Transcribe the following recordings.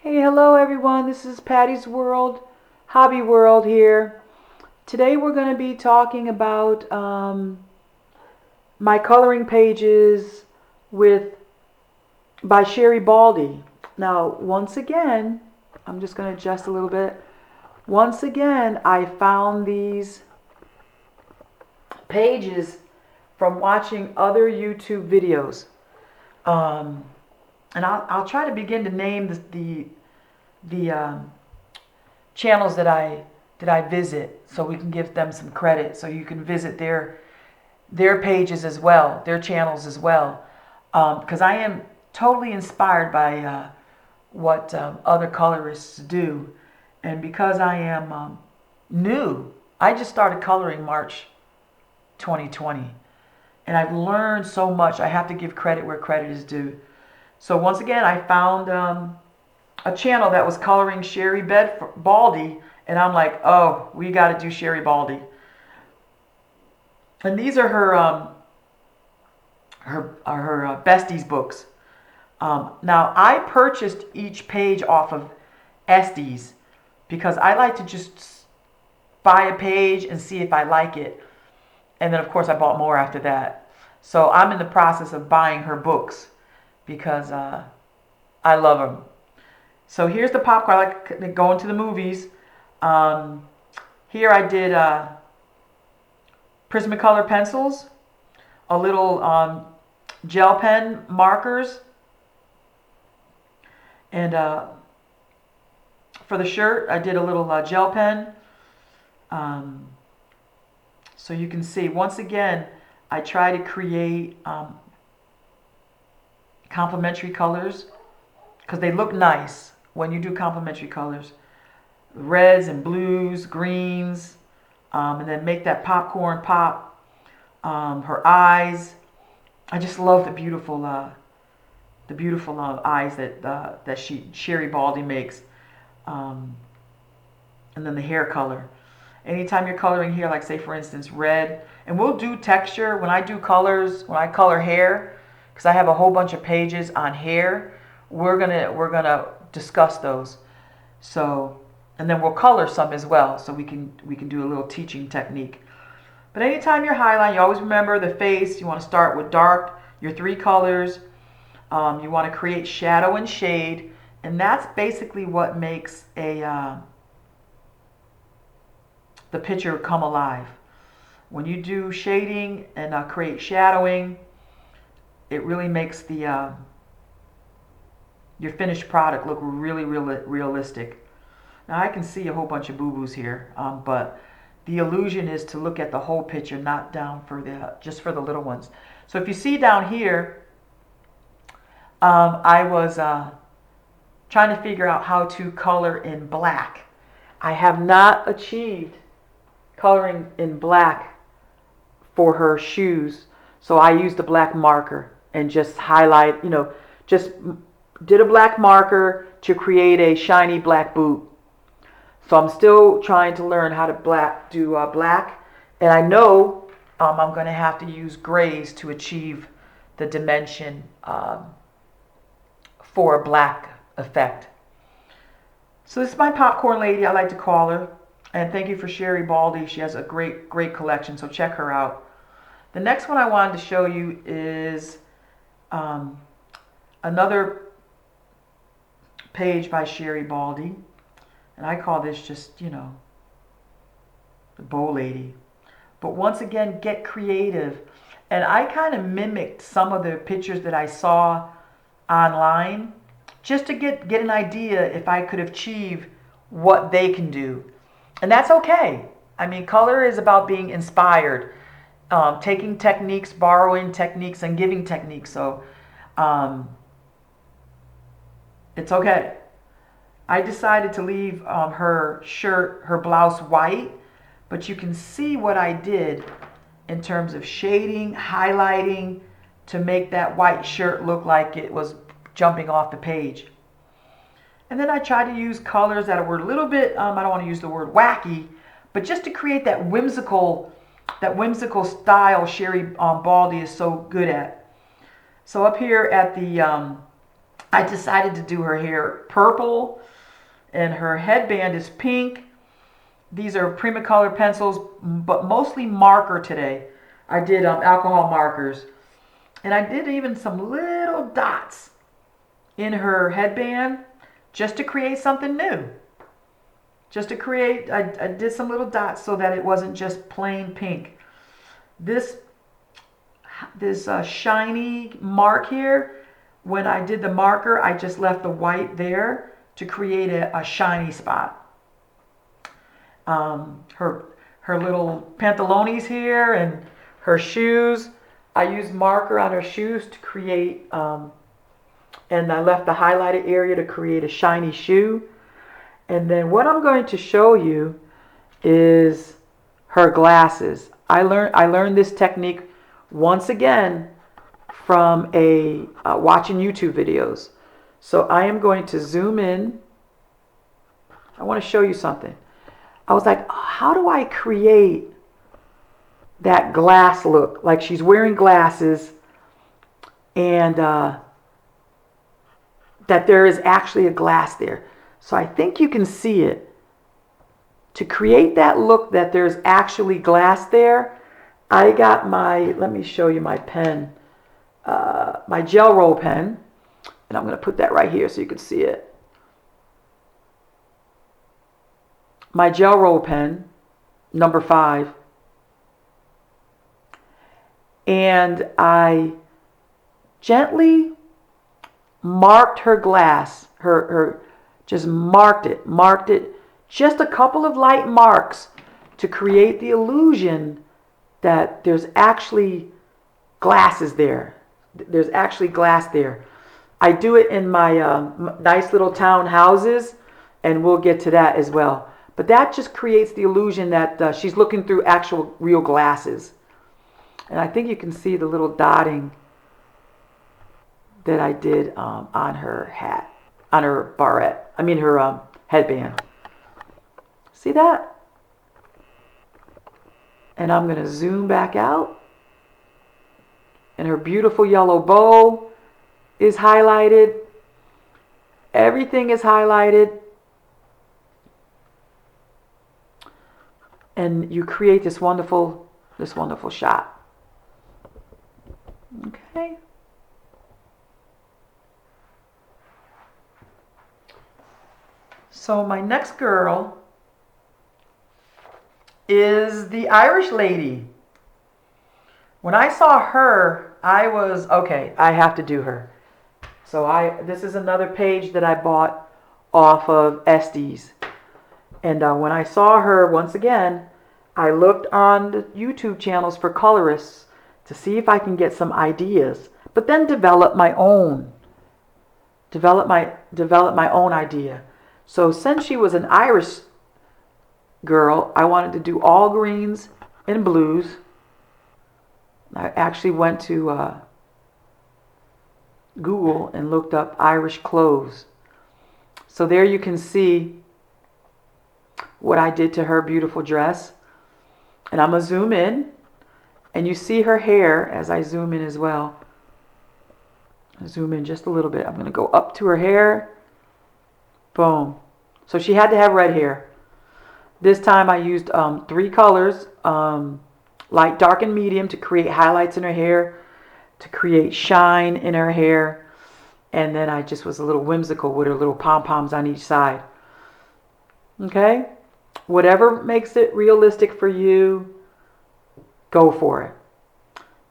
Hey, hello everyone. This is Patty's World, Hobby World here. Today we're going to be talking about my coloring pages with by Sherri Baldy. Now, once again, I'm just going to adjust a little bit. Once again, I found these pages from watching other YouTube videos. Um, and I'll try to begin to name the channels that I visit, so we can give them some credit. So you can visit their pages as well, their channels as well, because I am totally inspired by what other colorists do, and because I am new, I just started coloring March 2020, and I've learned so much. I have to give credit where credit is due. So once again, I found a channel that was coloring Sherri Baldy, and I'm like, oh, we got to do Sherri Baldy. And these are her besties books. Now I purchased each page off of Estes because I like to just buy a page and see if I like it, and then of course I bought more after that. So I'm in the process of buying her books because I love them. So here's the popcorn. I like going to the movies. Um, Here I did Prismacolor pencils, a little gel pen markers, and for the shirt I did a little gel pen. Um, so you can see, once again, I try to create complementary colors because they look nice when you do complementary colors. Reds and blues, greens, and then make that popcorn pop. Her eyes, I just love the beautiful eyes that Sherri Baldy makes, um, and then the hair color. Anytime you're coloring here, like say for instance red, and we'll do texture when I do colors, when I color hair, because I have a whole bunch of pages on hair. We're gonna discuss those. So, and then we'll color some as well, so we can do a little teaching technique. But anytime you're highlighting, you always remember the face. You want to start with dark, your three colors. You want to create shadow and shade, and that's basically what makes the picture come alive. When you do shading and create shadowing, it really makes the your finished product look really, really realistic. Now I can see a whole bunch of boo-boos here, but the illusion is to look at the whole picture, not down for just for the little ones. So if you see down here, I was trying to figure out how to color in black. I have not achieved coloring in black for her shoes, so I used a black marker and just highlight, just did a black marker to create a shiny black boot. So I'm still trying to learn how to do black, and I know I'm going to have to use grays to achieve the dimension for a black effect. So this is my popcorn lady, I like to call her, and thank you for Sherri Baldy. She has a great collection, so check her out. The next one I wanted to show you is another page by Sherri Baldy. And I call this just, the bow lady. But once again, get creative. And I kind of mimicked some of the pictures that I saw online just to get an idea if I could achieve what they can do. And that's okay. I mean, color is about being inspired, taking techniques, borrowing techniques, and giving techniques. So it's okay. I decided to leave her blouse white, but you can see what I did in terms of shading, highlighting, to make that white shirt look like it was jumping off the page. And then I tried to use colors that were a little bit, I don't want to use the word wacky, but just to create that whimsical style Sherri Baldy is so good at. So up here at the I decided to do her hair purple, and her headband is pink. These are Primacolour pencils, but mostly marker today. I did alcohol markers. And I did even some little dots in her headband just to create something new. Just to create, I did some little dots so that it wasn't just plain pink. This shiny mark here, when I did the marker, I just left the white there to create a shiny spot. Her little pantalones here and her shoes, I used marker on her shoes to create, and I left the highlighted area to create a shiny shoe. And then what I'm going to show you is her glasses. I learned this technique once again from watching YouTube videos. So I am going to zoom in. I want to show you something. I was like, how do I create that glass look? Like she's wearing glasses and that there is actually a glass there. So I think you can see it. To create that look that there's actually glass there, I got let me show you my pen, my gel roll pen. And I'm going to put that right here so you can see it. My gel roll pen, number 5. And I gently marked her glass, just marked it, just a couple of light marks to create the illusion that there's actually glasses there. There's actually glass there. I do it in my nice little town houses, and we'll get to that as well. But that just creates the illusion that she's looking through actual real glasses. And I think you can see the little dotting that I did on her hat, on her barrette. I mean her headband. See that? And I'm going to zoom back out. And her beautiful yellow bow is highlighted. Everything is highlighted. And you create this wonderful shot. Okay. So my next girl is the Irish lady. When I saw her, I was, okay, I have to do her. So this is another page that I bought off of Estes. And when I saw her, once again, I looked on the YouTube channels for colorists to see if I can get some ideas, but then develop my own. Develop my own idea. So since she was an Irish girl, I wanted to do all greens and blues. I actually went to Google and looked up Irish clothes. So there you can see what I did to her beautiful dress. And I'm going to zoom in. And you see her hair as I zoom in as well. Zoom in just a little bit. I'm going to go up to her hair. Boom. So she had to have red hair. This time I used 3 colors, light, dark, and medium, to create highlights in her hair, to create shine in her hair. And then I just was a little whimsical with her little pom-poms on each side. Okay? Whatever makes it realistic for you, go for it.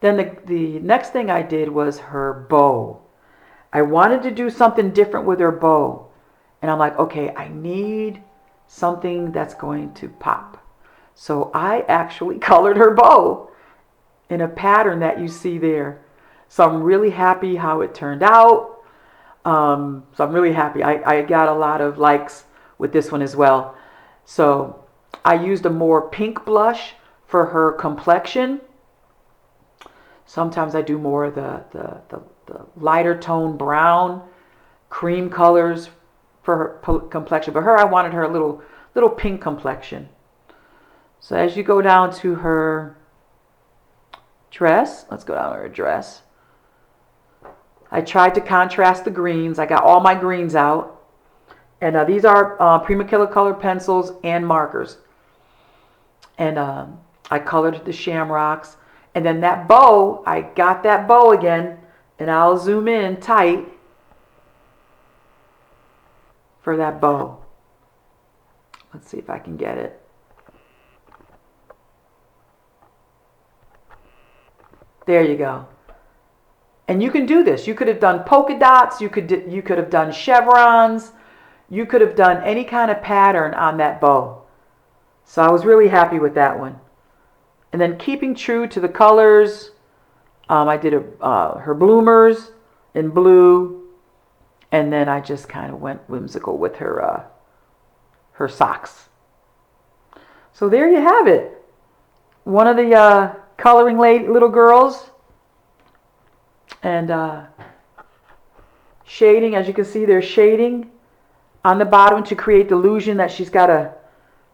Then the next thing I did was her bow. I wanted to do something different with her bow. And I'm like, okay, I need something that's going to pop. So I actually colored her bow in a pattern that you see there. So I'm really happy how it turned out. So I'm really happy. I got a lot of likes with this one as well. So I used a more pink blush for her complexion. Sometimes I do more of the lighter tone brown, cream colors for her complexion. But I wanted her a little pink complexion. So as you go down to her dress, let's go down to her dress. I tried to contrast the greens. I got all my greens out. And these are Primachilla colored pencils and markers. And I colored the shamrocks. And then that bow, I got that bow again. And I'll zoom in tight for that bow. Let's see if I can get it. There you go. And you can do this. You could have done polka dots. You could have done chevrons. You could have done any kind of pattern on that bow. So I was really happy with that one. And then keeping true to the colors, I did her bloomers in blue. And then I just kind of went whimsical with her socks. So there you have it. One of the coloring little girls. And shading, as you can see, there's shading on the bottom to create the illusion that she's got a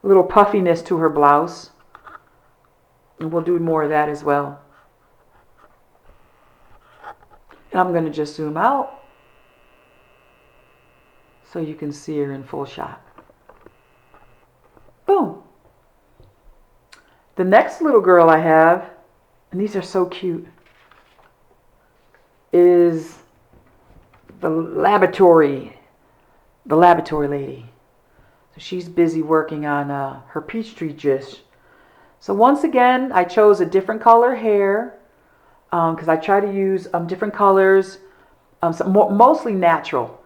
little puffiness to her blouse. And we'll do more of that as well. And I'm going to just zoom out so you can see her in full shot. Boom. The next little girl I have, and these are so cute, is the laboratory lady. So she's busy working on her Peachtree dish. So once again, I chose a different color hair because I try to use different colors, mostly natural.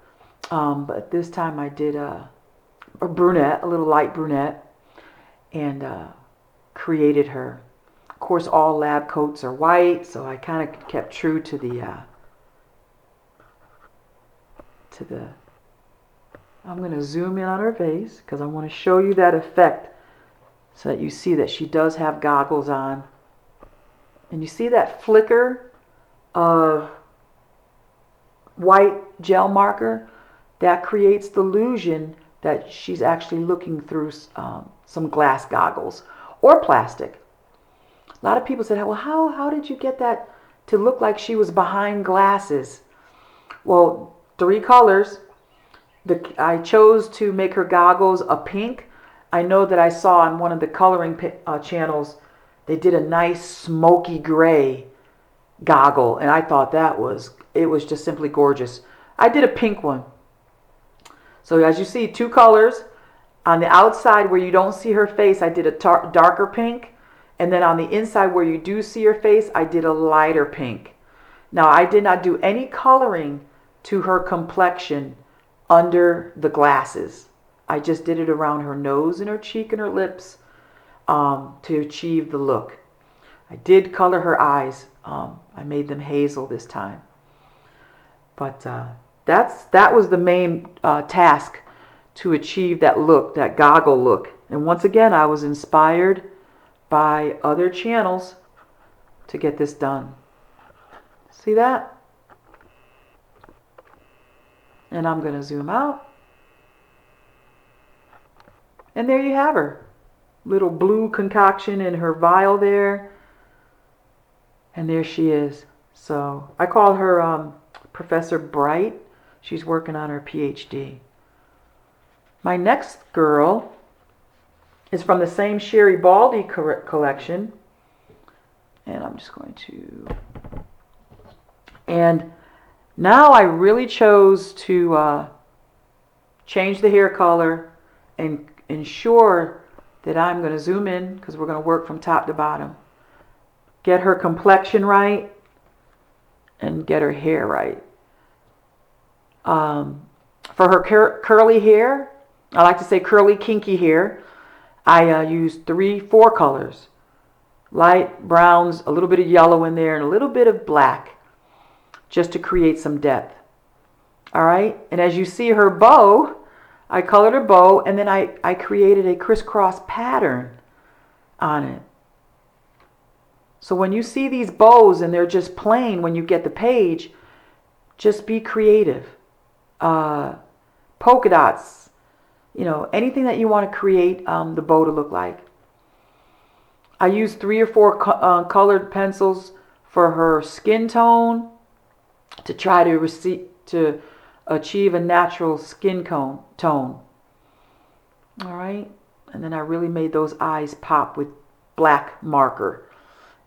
But this time I did a brunette, a little light brunette, and created her. Of course, all lab coats are white, so I kind of kept true to the I'm going to zoom in on her face because I want to show you that effect so that you see that she does have goggles on. And you see that flicker of white gel marker? That creates the illusion that she's actually looking through some glass goggles or plastic. A lot of people said, well, how did you get that to look like she was behind glasses? Well, 3 colors. I chose to make her goggles a pink. I know that I saw on one of the coloring channels, they did a nice smoky gray goggle. And I thought it was just simply gorgeous. I did a pink one. So as you see, 2 colors. On the outside where you don't see her face, I did a darker pink. And then on the inside where you do see her face, I did a lighter pink. Now, I did not do any coloring to her complexion under the glasses. I just did it around her nose and her cheek and her lips to achieve the look. I did color her eyes. I made them hazel this time. But that was the main task to achieve that look, that goggle look. And once again, I was inspired by other channels to get this done. See that? And I'm going to zoom out. And there you have her. Little blue concoction in her vial there. And there she is. So I call her Professor Bright. She's working on her PhD. My next girl is from the same Sherri Baldy collection. And I'm just going to... And now I really chose to change the hair color and ensure that I'm going to zoom in because we're going to work from top to bottom. Get her complexion right and get her hair right. For her curly hair, I like to say curly kinky hair, I used 4 colors. Light browns, a little bit of yellow in there, and a little bit of black, just to create some depth. All right, and as you see her bow, I colored her bow, and then I created a crisscross pattern on it. So when you see these bows and they're just plain when you get the page, just be creative. Polka dots, anything that you want to create the bow to look like. I used 3 or 4 colored pencils for her skin tone. to try to achieve a natural skin tone. All right. And then I really made those eyes pop with black marker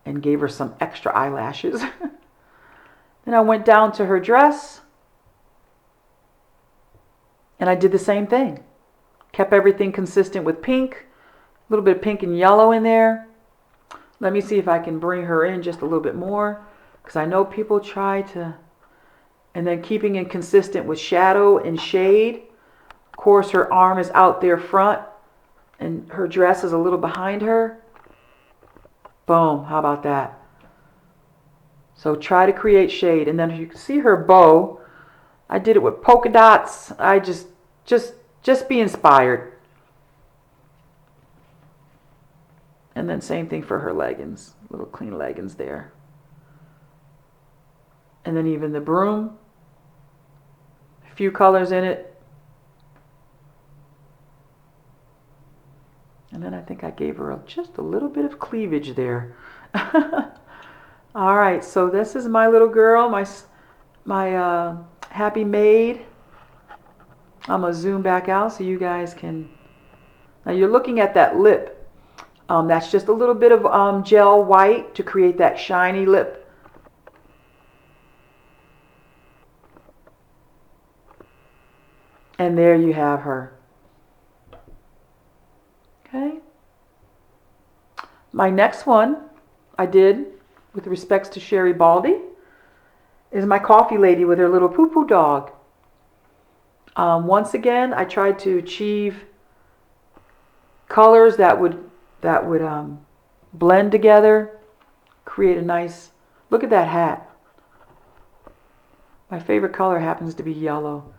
and gave her some extra eyelashes. Then I went down to her dress and I did the same thing. Kept everything consistent with pink, a little bit of pink and yellow in there. Let me see if I can bring her in just a little bit more, because I know people try to, and then keeping it consistent with shadow and shade. Of course, her arm is out there front and her dress is a little behind her. Boom, how about that? So try to create shade. And then if you can see her bow, I did it with polka dots. I just be inspired. And then same thing for her leggings, little clean leggings there. And then even the broom, a few colors in it. And then I think I gave her just a little bit of cleavage there. All right, so this is my little girl, my happy maid. I'm going to zoom back out so you guys can... Now you're looking at that lip. That's just a little bit of gel white to create that shiny lip. And there you have her. Okay. My next one I did with respects to Sherri Baldy is my coffee lady with her little poo-poo dog. Once again, I tried to achieve colors that would blend together, create a nice, look at that hat. My favorite color happens to be yellow,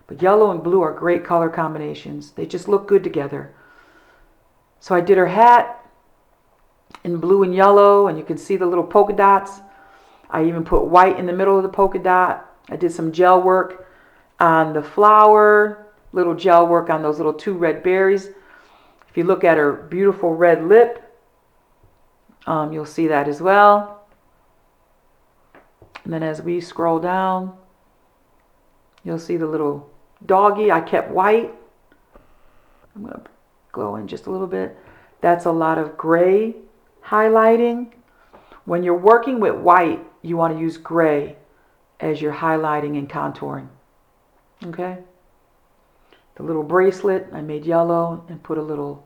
but yellow and blue are great color combinations. They just look good together. So I did her hat in blue and yellow, and you can see the little polka dots. I even put white in the middle of the polka dot. I did some gel work on the flower, little gel work on those little 2 red berries. If you look at her beautiful red lip, you'll see that as well. And then as we scroll down, you'll see the little doggy. I kept white. I'm going to go in just a little bit. That's a lot of gray highlighting. When you're working with white, you want to use gray as you're highlighting and contouring. Okay? The little bracelet, I made yellow and put a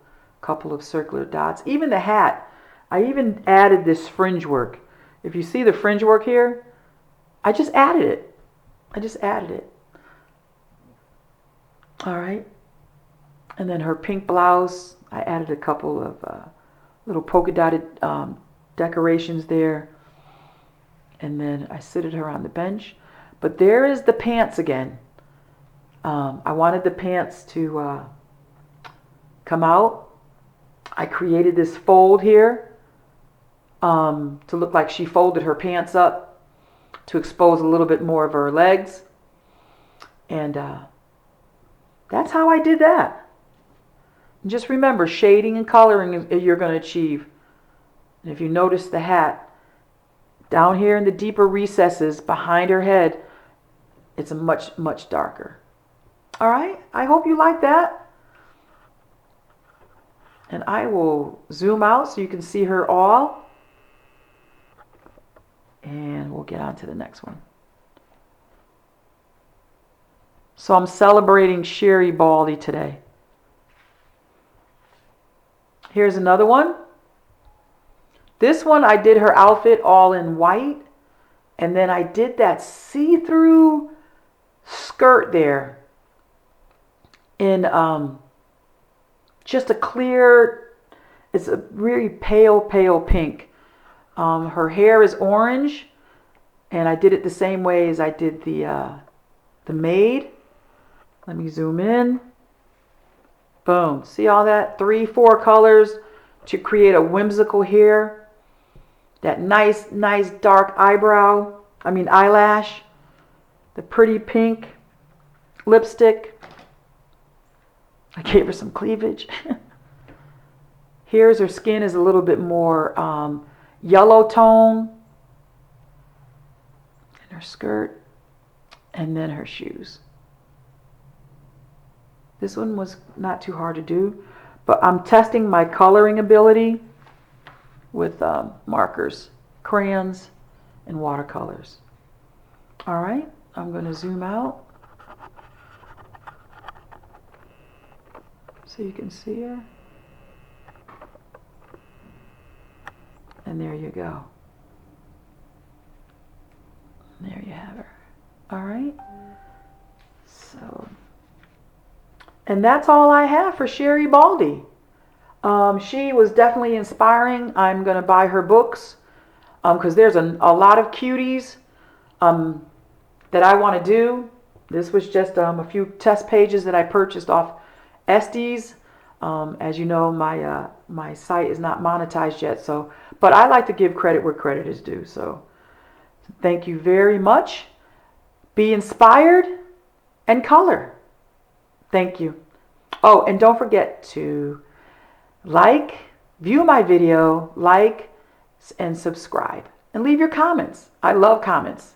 couple of circular dots. Even the hat, I even added this fringe work. If you see the fringe work here, I just added it. All right. And then her pink blouse, I added a couple of little polka dotted decorations there. And then I seated her on the bench. But there is the pants again. I wanted the pants to come out. I created this fold here to look like she folded her pants up to expose a little bit more of her legs. And that's how I did that. And just remember, shading and coloring you're going to achieve. And if you notice the hat, down here in the deeper recesses behind her head, it's a much, much darker. All right, I hope you like that. And I will zoom out so you can see her all. And we'll get on to the next one. So I'm celebrating Sherri Baldy today. Here's another one. This one, I did her outfit all in white. And then I did that see-through skirt there in just a clear, it's a really pale pink. Her hair is orange. And I did it the same way as I did the maid. Let me zoom in. Boom. See all that? 3-4 colors to create a whimsical hair. That nice dark eyelash. The pretty pink lipstick. I gave her some cleavage. Here's her skin is a little bit more yellow tone. And her skirt. And then her shoes. This one was not too hard to do, but I'm testing my coloring ability with markers, crayons, and watercolors. All right, I'm going to zoom out so you can see her. And there you go. There you have her. All right. So, and that's all I have for Sherri Baldy. She was definitely inspiring. I'm going to buy her books because there's a lot of cuties that I want to do. This was just a few test pages that I purchased off Estes. As you know, my site is not monetized yet, so but I like to give credit where credit is due. So thank you very much. Be inspired and color. Thank you. Oh, and don't forget to view my video, like, and subscribe. And leave your comments. I love comments.